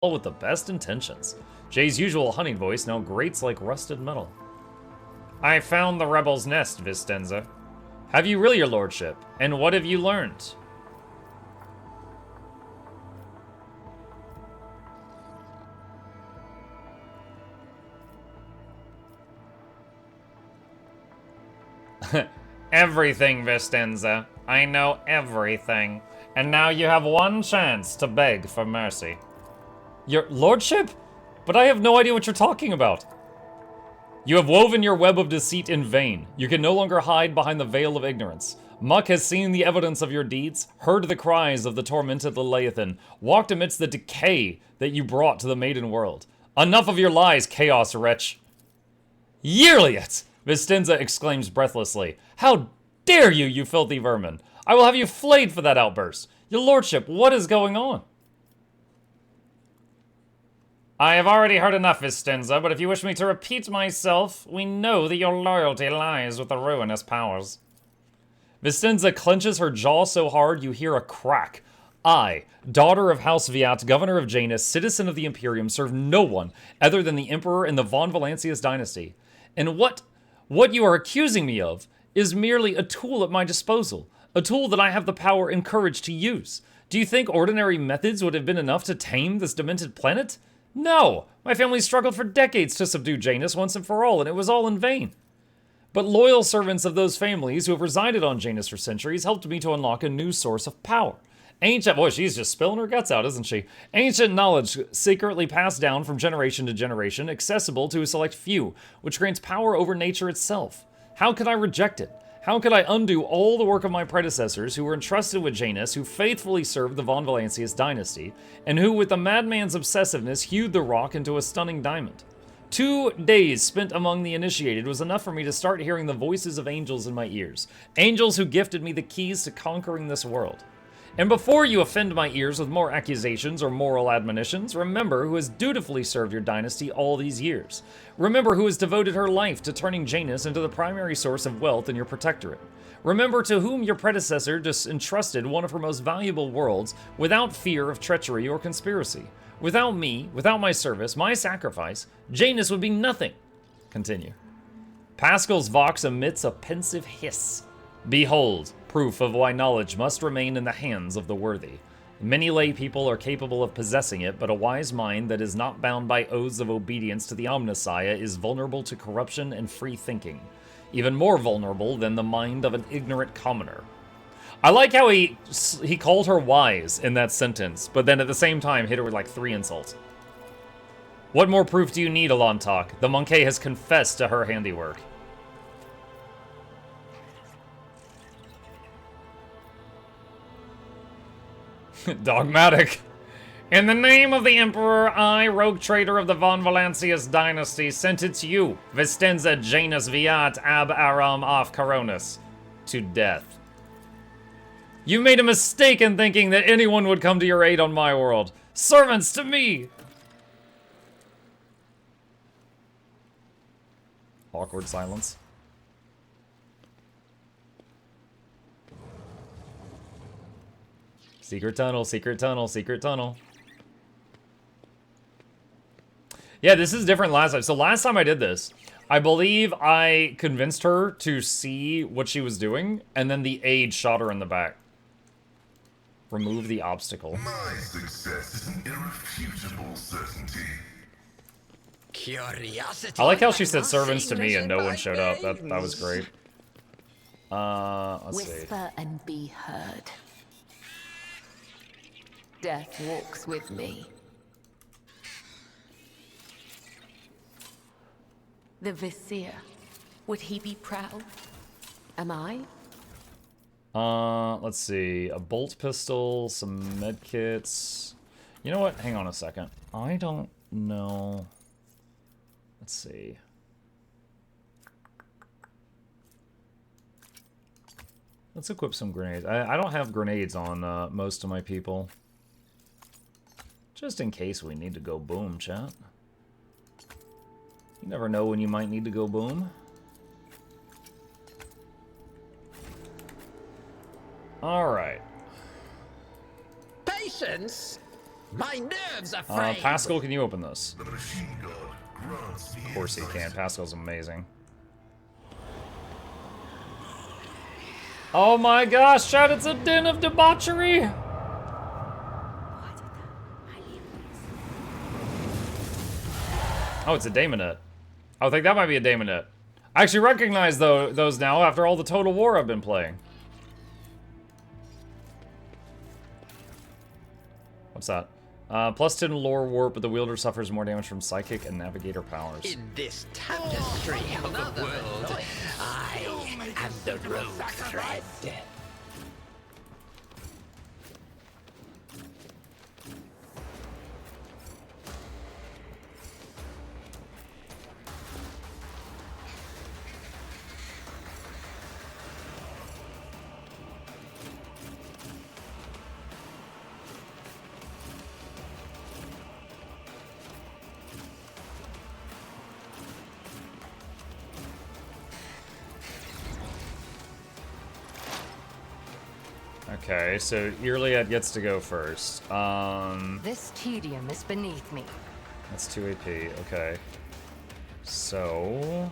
all with the best intentions. Jay's usual hunting voice now grates like rusted metal. I found the rebel's nest, Vistenza. Have you really, your lordship? And what have you learned? Everything, Vistenza. I know everything. And now you have one chance to beg for mercy. Your lordship? But I have no idea what you're talking about. You have woven your web of deceit in vain. You can no longer hide behind the veil of ignorance. Muck has seen the evidence of your deeds, heard the cries of the tormented Leviathan, walked amidst the decay that you brought to the maiden world. Enough of your lies, chaos wretch. Yearliot! Vistenza exclaims breathlessly. How dare you, you filthy vermin! I will have you flayed for that outburst. Your lordship, what is going on? I have already heard enough, Vistenza, but if you wish me to repeat myself, we know that your loyalty lies with the ruinous powers. Vistenza clenches her jaw so hard you hear a crack. I, daughter of House Viat, governor of Janus, citizen of the Imperium, serve no one other than the Emperor in the Von Valancius dynasty. And what you are accusing me of is merely a tool at my disposal, a tool that I have the power and courage to use. Do you think ordinary methods would have been enough to tame this demented planet? No! My family struggled for decades to subdue Janus once and for all, and it was all in vain. But loyal servants of those families who have resided on Janus for centuries helped me to unlock a new source of power. Ancient, boy, she's just spilling her guts out, isn't she? Ancient knowledge secretly passed down from generation to generation, accessible to a select few, which grants power over nature itself. How could I reject it? How could I undo all the work of my predecessors who were entrusted with Janus, who faithfully served the Von Valancius dynasty, and who, with a madman's obsessiveness, hewed the rock into a stunning diamond? 2 days spent among the initiated was enough for me to start hearing the voices of angels in my ears. Angels who gifted me the keys to conquering this world. And before you offend my ears with more accusations or moral admonitions, remember who has dutifully served your dynasty all these years. Remember who has devoted her life to turning Janus into the primary source of wealth in your protectorate. Remember to whom your predecessor just entrusted one of her most valuable worlds without fear of treachery or conspiracy. Without me, without my service, my sacrifice, Janus would be nothing. Continue. Pascal's vox emits a pensive hiss. Behold, proof of why knowledge must remain in the hands of the worthy. Many lay people are capable of possessing it, but a wise mind that is not bound by oaths of obedience to the Omnissiah is vulnerable to corruption and free thinking. Even more vulnerable than the mind of an ignorant commoner. I like how he called her wise in that sentence, but then at the same time hit her with like 3 insults. What more proof do you need, Alontak? The Monkey has confessed to her handiwork. Dogmatic. In the name of the Emperor, I, rogue traitor of the Von Valancius dynasty, sentence you, Vistenza Janus Viat Ab Aram Af Coronis, to death. You made a mistake in thinking that anyone would come to your aid on my world. Servants to me! Awkward silence. Secret tunnel, secret tunnel, secret tunnel. Yeah, this is different last time. So last time I did this, I believe I convinced her to see what she was doing, and then the aide shot her in the back. Remove the obstacle. My success is an irrefutable certainty. Curiosity. I like how she said servants to me and no one showed up. That was great. Let's see. Whisper and be heard. Death walks with me. The Vizier. Would he be proud? Am I? Let's see. A bolt pistol, some medkits. You know what? Hang on a second. I don't know. Let's see. Let's equip some grenades. I don't have grenades on most of my people. Just in case we need to go boom, chat. You never know when you might need to go boom. Patience? My nerves are frayed. Pascal, can you open this? The machine god grants the Of course he insight. can. Pascal's amazing. Oh my gosh, Chad, it's a den of debauchery! Oh, it's a daemonette. I think that might be a daemonette. I actually recognize those now after all the Total War I've been playing. What's that? Plus 10 lore warp, but the wielder suffers more damage from psychic and navigator powers. In this tapestry of the world, I am the rogue thread. Okay, so Irliad gets to go first. This tedium is beneath me. That's 2 AP, okay. So...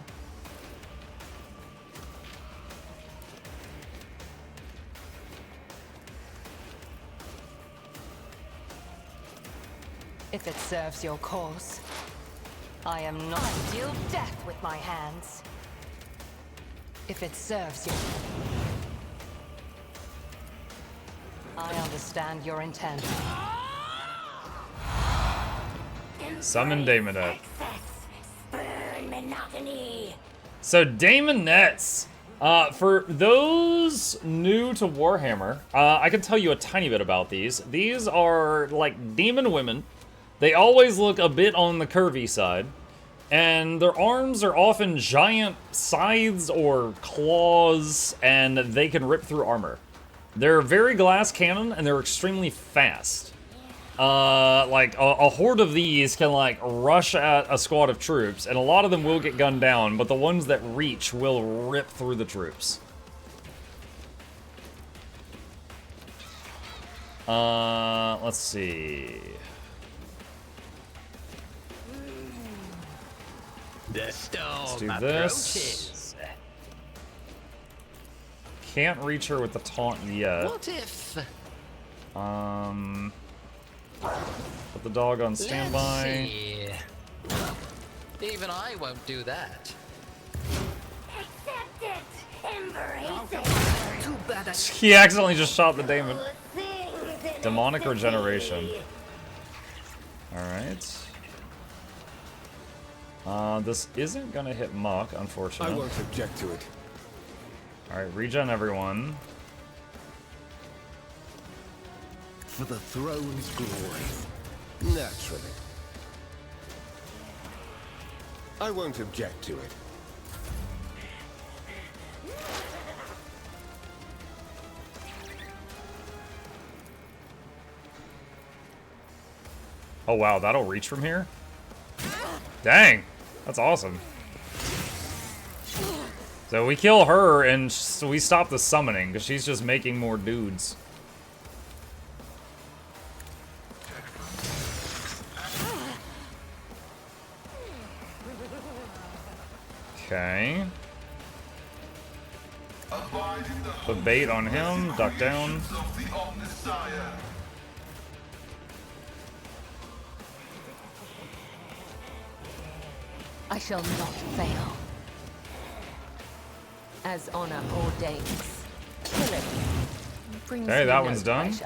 If it serves your cause, I am not. I deal death with my hands. If it serves you, I understand your intent. Summon Daemonette. So Daemonettes, for those new to Warhammer, I can tell you a tiny bit about these. These are like demon women. They always look a bit on the curvy side, and their arms are often giant scythes or claws, and they can rip through armor. They're very glass cannon, and they're extremely fast. Like, a horde of these can, like, rush at a squad of troops, and a lot of them will get gunned down, but the ones that reach will rip through the troops. Let's see. The storm Let's do approaches. this. Can't reach her with the taunt yet. What if? Put the dog on Let's standby. see. Even I won't do that. Accept it. Embrace it. Too bad I. He accidentally just shot the demon. Things in Demonic the regeneration. city. Alright. This isn't gonna hit Muck, I unfortunately. won't object to it. Alright, regen everyone. For the throne's glory. Naturally. I won't object to it. Oh wow, that'll reach from here? Dang! That's awesome. So we kill her and so we stop the summoning because she's just making more dudes. Okay. Abide in the Put bait on him, duck down. of the Omnissiah. I shall not fail. As honor ordains. Killing brings Okay, me that no one's done. pleasure.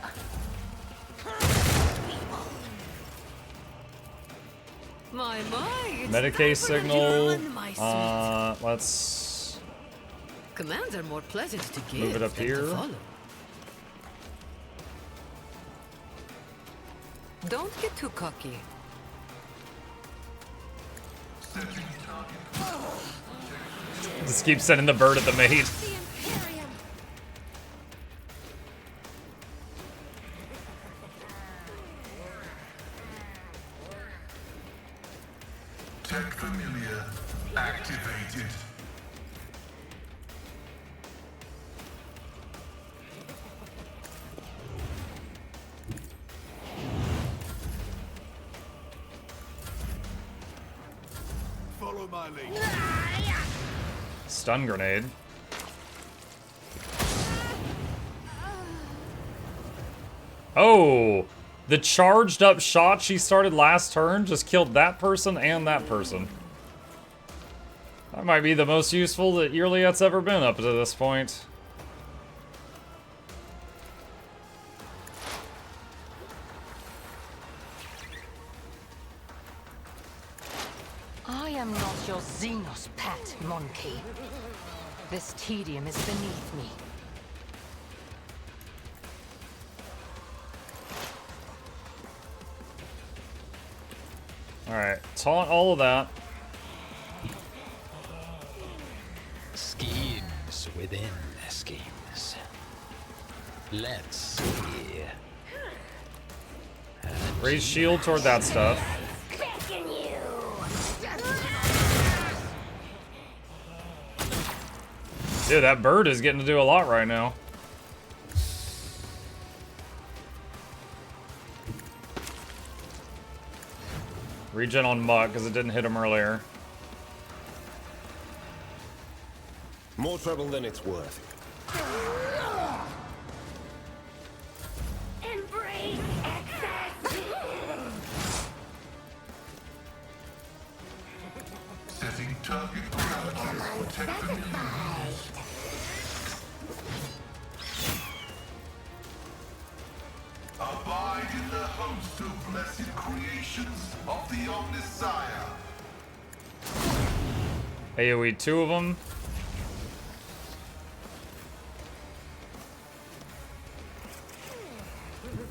My, it's Medicaid signal. on my sweet. Let's Commands are more pleasant to give move it up than here. to follow. Don't get too cocky. just keep sending the bird at the maid. The Imperium. Tech Familiar activated. Follow my lead. Stun grenade. Oh! The charged up shot she started last turn just killed that person and that person. That might be the most useful that Irliet's ever been up to this point. I am not your Xenos pet, monkey. This tedium is beneath me. Alright, taunt all of that. Schemes within schemes. Let's see. Raise shield toward that stuff. Beckon you. Dude, that bird is getting to do a lot right now. Regen on Muck, because it didn't hit him earlier. More trouble than it's worth. Embrace excess. Setting target parameters. Protect the new. Abide in the host of blessed creations of the Omnissiah. AoE 2 of them.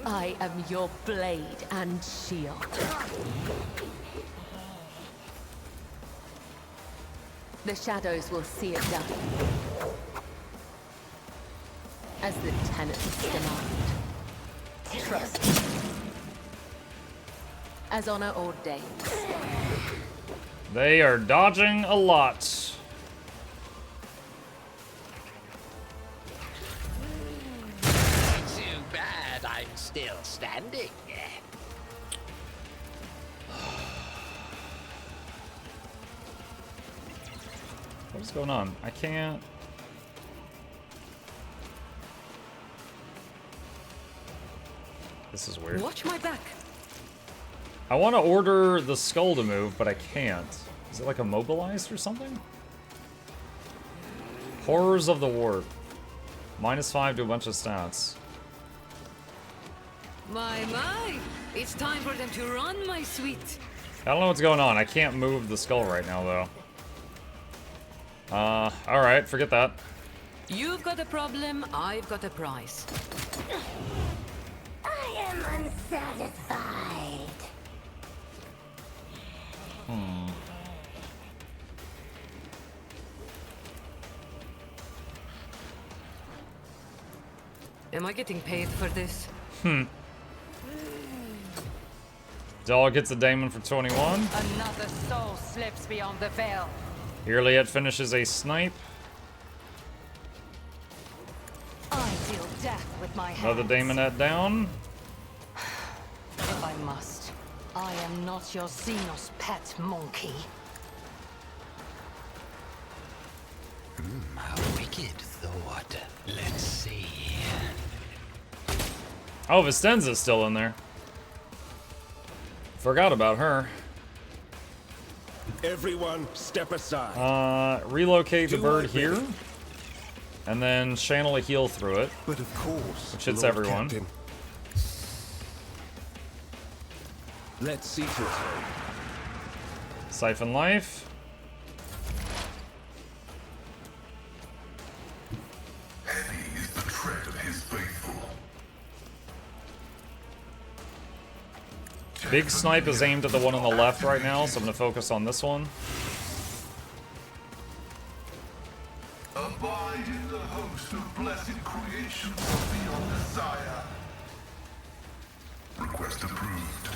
I am your blade and shield. The shadows will see it done. As the tenets demand. Trust me. As honor ordains. They are dodging a lot. Too bad I'm still standing. What's going on? I can't... This is weird. Watch my back. I want to order the skull to move, but I can't. Is it like immobilized or something? Horrors of the Warp. -5 to a bunch of stats. My. It's time for them to run, my sweet. I don't know what's going on. I can't move the skull right now, though. Alright, forget that. You've got a problem, I've got a prize. I am unsatisfied. Am I getting paid for this? Dog gets a Daemon for 21. Another soul slips beyond the veil. Irliet finishes a snipe. I deal death with my hands. Another Daemonette down. If I must. I am not your Xenos pet, monkey. A wicked thought. Let's see. Oh, Vistenza's still in there. Forgot about her. Everyone, step aside. Relocate the Do bird I here. really? And then channel a heal through it. But of course, Which hits Lord everyone. Captain. Let's see to it. Siphon life. Heavy is the tread of his faithful. Big snipe is aimed at the one on the left right now, so I'm going to focus on this one. Abide in the host of blessed creations of the Omnissiah. Request approved.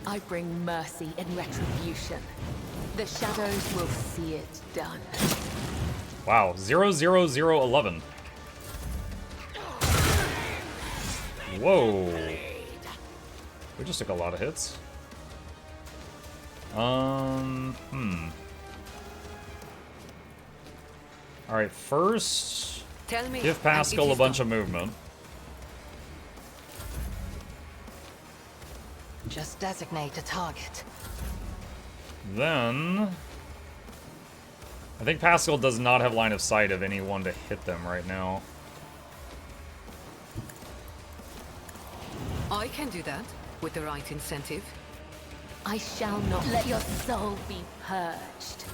I bring mercy and retribution. The shadows will see it done. Wow, 00011. Whoa. We just took a lot of hits. Alright, first, Tell me. give Pascal a bunch of movement. Just designate a target. Then, I think Pascal does not have line of sight of anyone to hit them right now. I can do that with the right incentive. I shall not let your soul be purged.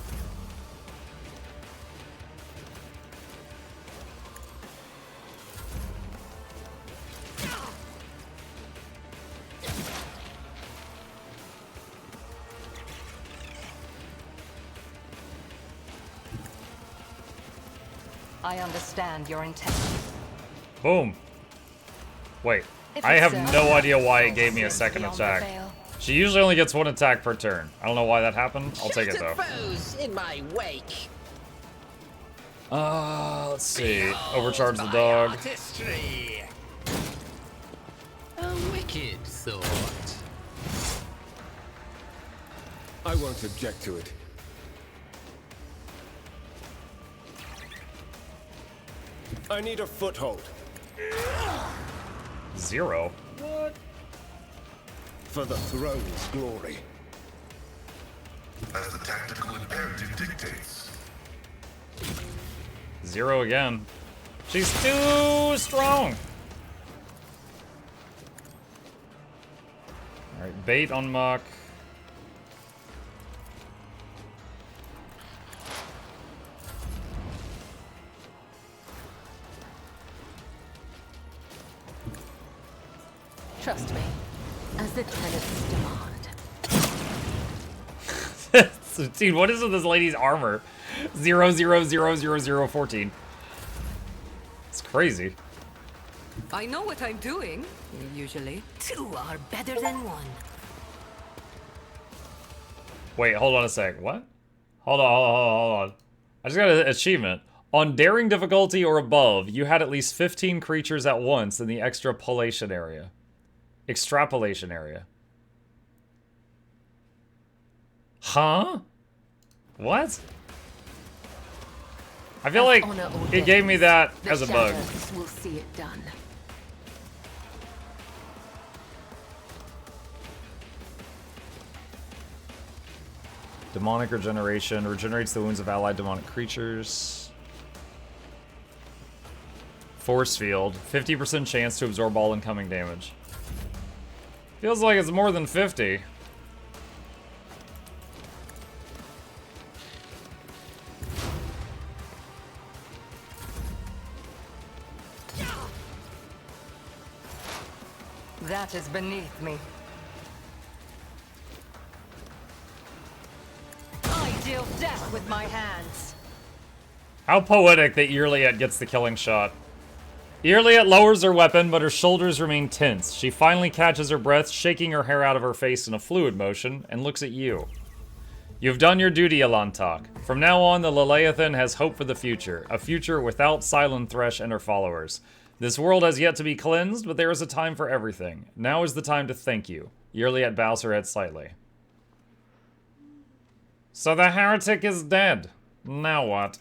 I understand your intent. Boom. Wait, If I it have serves no idea your why it soul gave me a sins second beyond the attack. veil. She usually only gets one attack per turn. I don't know why that happened. I'll take it though. Foes in my wake. Let's see. Overcharge the My dog. artistry. A wicked thought. I won't object to it. I need a foothold. 0. For the throne's glory. As the tactical imperative dictates. 0 again. She's too strong. Alright, bait on Muck. Trust me, as the tenets demand. Dude, what is with this lady's armor? 0, 0, 0, 0, 0, 14. It's crazy. I know what I'm doing, usually. Two are better than one. Wait, hold on a sec. What? Hold on. I just got an achievement. On daring difficulty or above, you had at least 15 creatures at once in the extrapolation area. Extrapolation area. Huh? What? I feel like Honor or it gave me that The as a bug. shadows will see it done. Demonic regeneration regenerates the wounds of allied demonic creatures. Force field, 50% chance to absorb all incoming damage. Feels like it's more than 50. That is beneath me. I deal death with my hands. How poetic that Irliet gets the killing shot. Irliet lowers her weapon, but her shoulders remain tense. She finally catches her breath, shaking her hair out of her face in a fluid motion, and looks at you. You've done your duty, Alantok. From now on, the Leleathan has hope for the future. A future without Silent Thresh and her followers. This world has yet to be cleansed, but there is a time for everything. Now is the time to thank you. Irliet bows her head slightly. So the heretic is dead. Now what?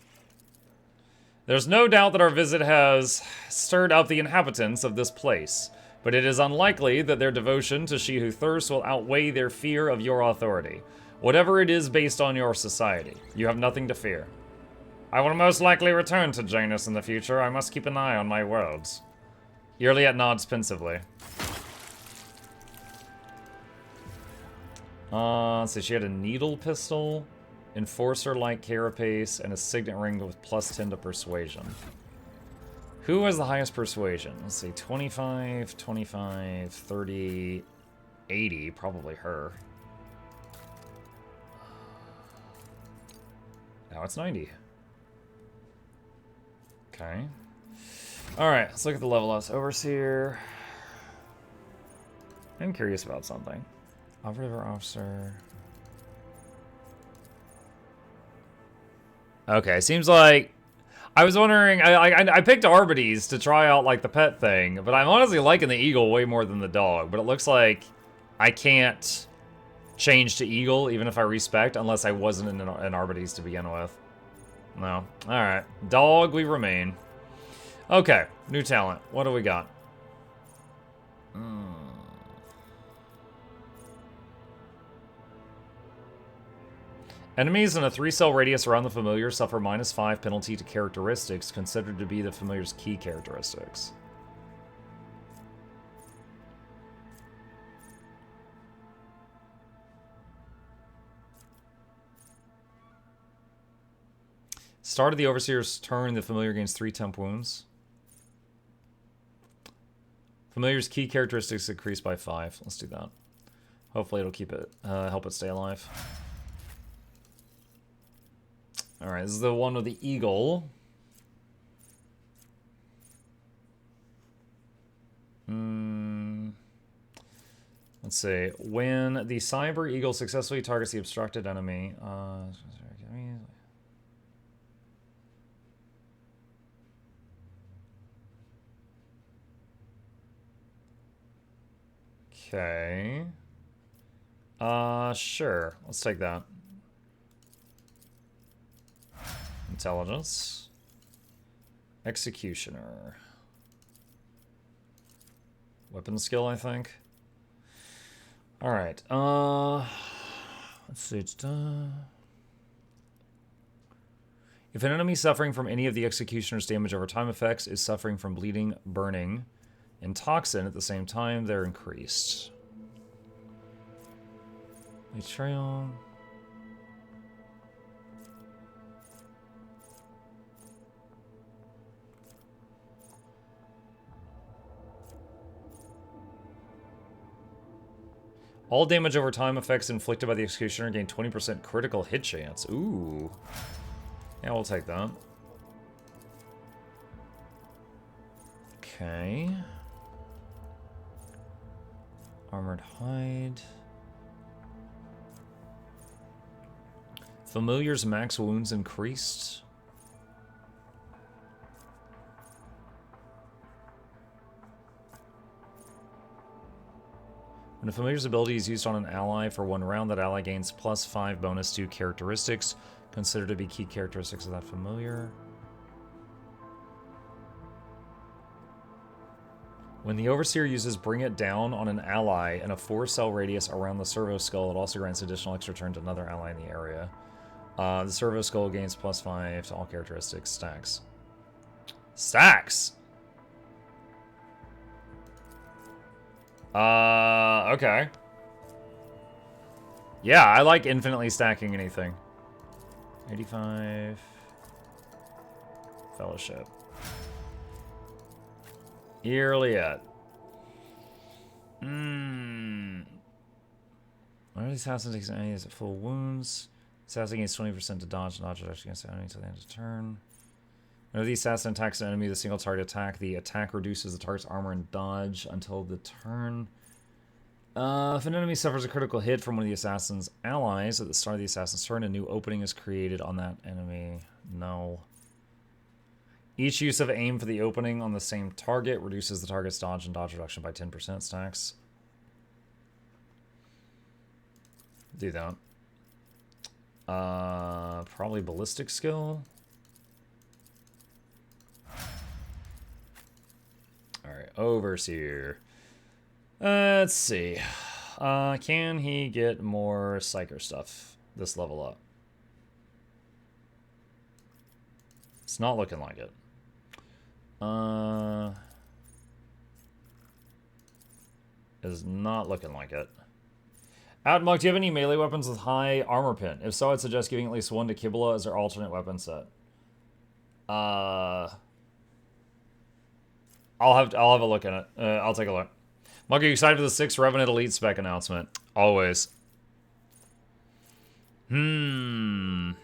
There's no doubt that our visit has stirred up the inhabitants of this place, but it is unlikely that their devotion to She Who Thirsts will outweigh their fear of your authority. Whatever it is based on your society, you have nothing to fear. I will most likely return to Janus in the future. I must keep an eye on my worlds. Irliet nods pensively. Let's see, she had a needle pistol, enforcer-like carapace, and a signet ring with +10 to persuasion. Who has the highest persuasion? Let's see, 25, 25, 30, 80, probably her. Now it's 90. Okay. Alright, let's look at the level ups. Overseer. I'm curious about something. Operative or officer. Okay, seems like I was wondering. I picked Arbites to try out like the pet thing, but I'm honestly liking the eagle way more than the dog. But it looks like I can't change to Eagle, even if I respect, unless I wasn't in an Arbites to begin with. No. Alright. Dog, we remain. Okay. New talent. What do we got? Enemies in a 3-cell radius around the familiar suffer -5 penalty to characteristics considered to be the familiar's key characteristics. Start of the Overseer's turn, the familiar gains 3 temp wounds. Familiar's key characteristics increase by 5. Let's do that. Hopefully it'll keep it, help it stay alive. Alright, this is the one with the eagle. Let's see. When the Cyber Eagle successfully targets the obstructed enemy... Okay. Sure. Let's take that. Intelligence. Executioner. Weapon skill, I think. Alright, let's see. If an enemy suffering from any of the Executioner's damage over time effects is suffering from bleeding, burning, and toxin at the same time, they're increased. Betrayal. All damage over time effects inflicted by the Executioner gain 20% critical hit chance. Ooh. Yeah, we'll take that. Okay. Armored hide. Familiar's max wounds increased. When a familiar's ability is used on an ally for 1 round, that ally gains +5 bonus to characteristics considered to be key characteristics of that familiar. When the Overseer uses Bring It Down on an ally in a 4-cell radius around the Servo Skull, it also grants additional extra turn to another ally in the area. The Servo Skull gains +5 to all characteristics. Stacks. Stacks! Okay. Yeah, I like infinitely stacking anything. 85. Fellowship. Earliet. One of these assassins takes enemies at full wounds. Assassin gains 20% to dodge and dodge reduction against the enemy until the end of the turn. Whenever the assassin attacks an enemy with a single target attack, the attack reduces the target's armor and dodge until the turn. If an enemy suffers a critical hit from one of the assassin's allies at the start of the assassin's turn, a new opening is created on that enemy. No. Each use of aim for the opening on the same target reduces the target's dodge and dodge reduction by 10% stacks. Do that. Probably ballistic skill. Alright, Overseer. Let's see. Can he get more Psyker stuff this level up? It's not looking like it. Is not looking like it. Outmuck, do you have any melee weapons with high armor pin? If so, I'd suggest giving at least 1 to Kibula as their alternate weapon set. I'll have a look at it. I'll take a look. Mug, are you excited for the 6th Revenant Elite spec announcement? Always. In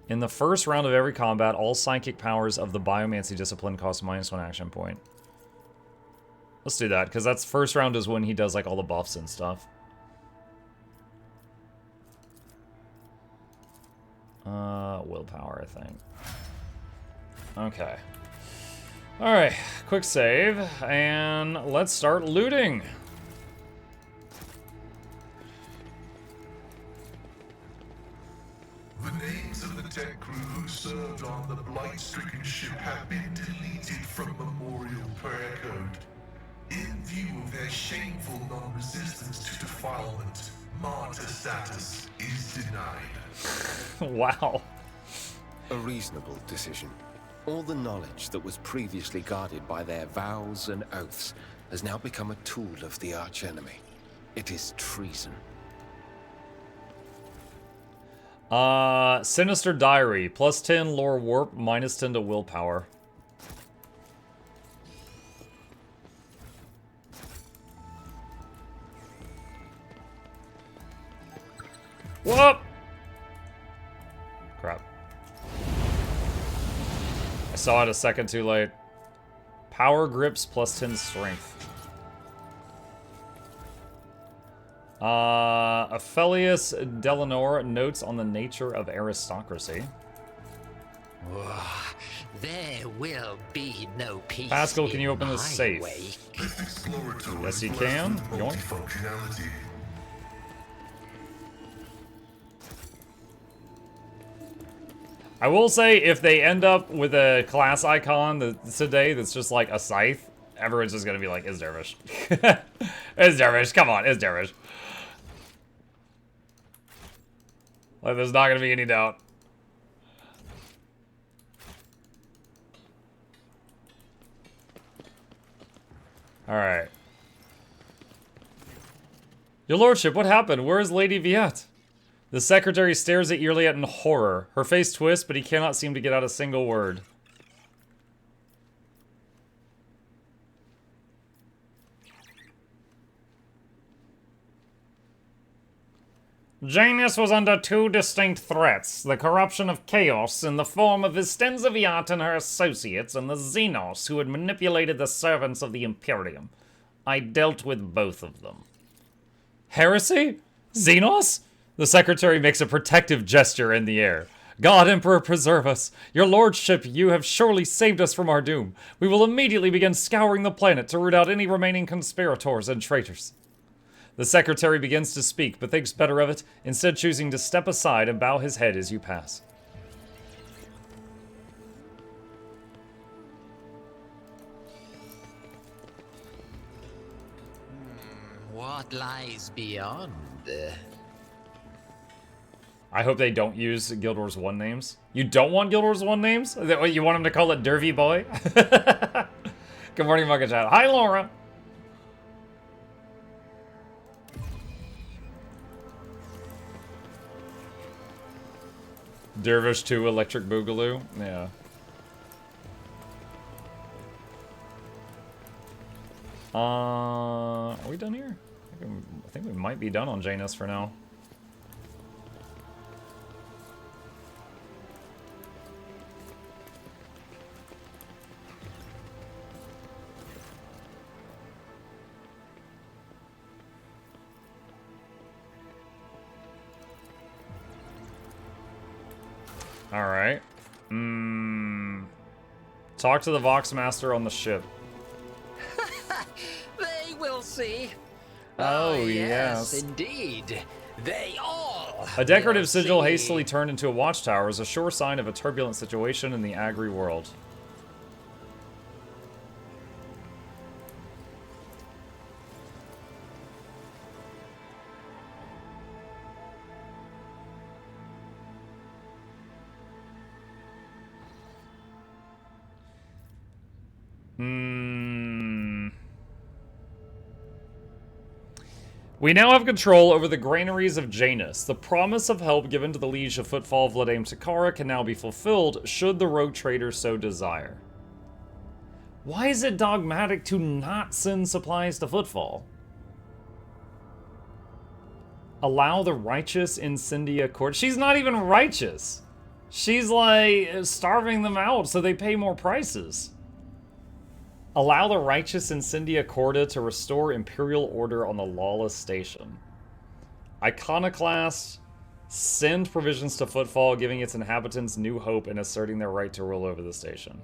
the first round of every combat, all psychic powers of the Biomancy discipline cost -1 action point. Let's do that, because that's first round is when he does like all the buffs and stuff. Willpower, I think. Okay. Alright, quick save, and let's start looting. The names of the deck crew who served on the blight-stricken ship have been deleted from Memorial Prayer Code. In view of their shameful non-resistance to defilement, martyr status is denied. Wow. A reasonable decision. All the knowledge that was previously guarded by their vows and oaths has now become a tool of the archenemy. It is treason. Sinister Diary. Plus 10 lore warp, minus 10 to willpower. Whoop! Crap. I saw it a second too late. Power grips plus 10 strength. Aphelius Delanor notes on the nature of aristocracy. There will be no peace. Pascal, can you in open this my safe? wake. This exploratory Yes, you is can. blessed with Yoink. multifunctionality. I will say, if they end up with a class icon today that's just like a scythe, everyone's just gonna be like, "Is Dervish?" Is Dervish? Come on, is Dervish? Like, there's not gonna be any doubt. All right. Your lordship, what happened? Where is Lady Viet? The secretary stares at Irliet in horror. Her face twists, but he cannot seem to get out a single word. Janus was under two distinct threats. The corruption of Chaos in the form of Vistenza Viat and her associates, and the Xenos who had manipulated the servants of the Imperium. I dealt with both of them. Heresy? Xenos? The secretary makes a protective gesture in the air. God, Emperor, preserve us. Your lordship, you have surely saved us from our doom. We will immediately begin scouring the planet to root out any remaining conspirators and traitors. The secretary begins to speak, but thinks better of it, instead choosing to step aside and bow his head as you pass. What lies beyond? I hope they don't use Guild Wars 1 names. You don't want Guild Wars 1 names? Is that what you want them to call it, Dervy Boy? Good morning, Mocha Chat. Hi, Laura. Dervish 2 Electric Boogaloo? Yeah. Are we done here? I think we might be done on Janus for now. Alright. Talk to the Voxmaster on the ship. They will see. Oh, yes. Indeed. They all. A decorative will sigil see. hastily turned into a watchtower is a sure sign of a turbulent situation in the agri world. We now have control over the granaries of Janus. The promise of help given to the liege of Footfall Vladame Takara can now be fulfilled, should the rogue trader so desire. Why is it dogmatic to not send supplies to Footfall? Allow the righteous Incendia Court. She's not even righteous. She's like starving them out so they pay more prices. Allow the righteous Incendia Corda to restore imperial order on the lawless station. Iconoclast, send provisions to Footfall, giving its inhabitants new hope and asserting their right to rule over the station.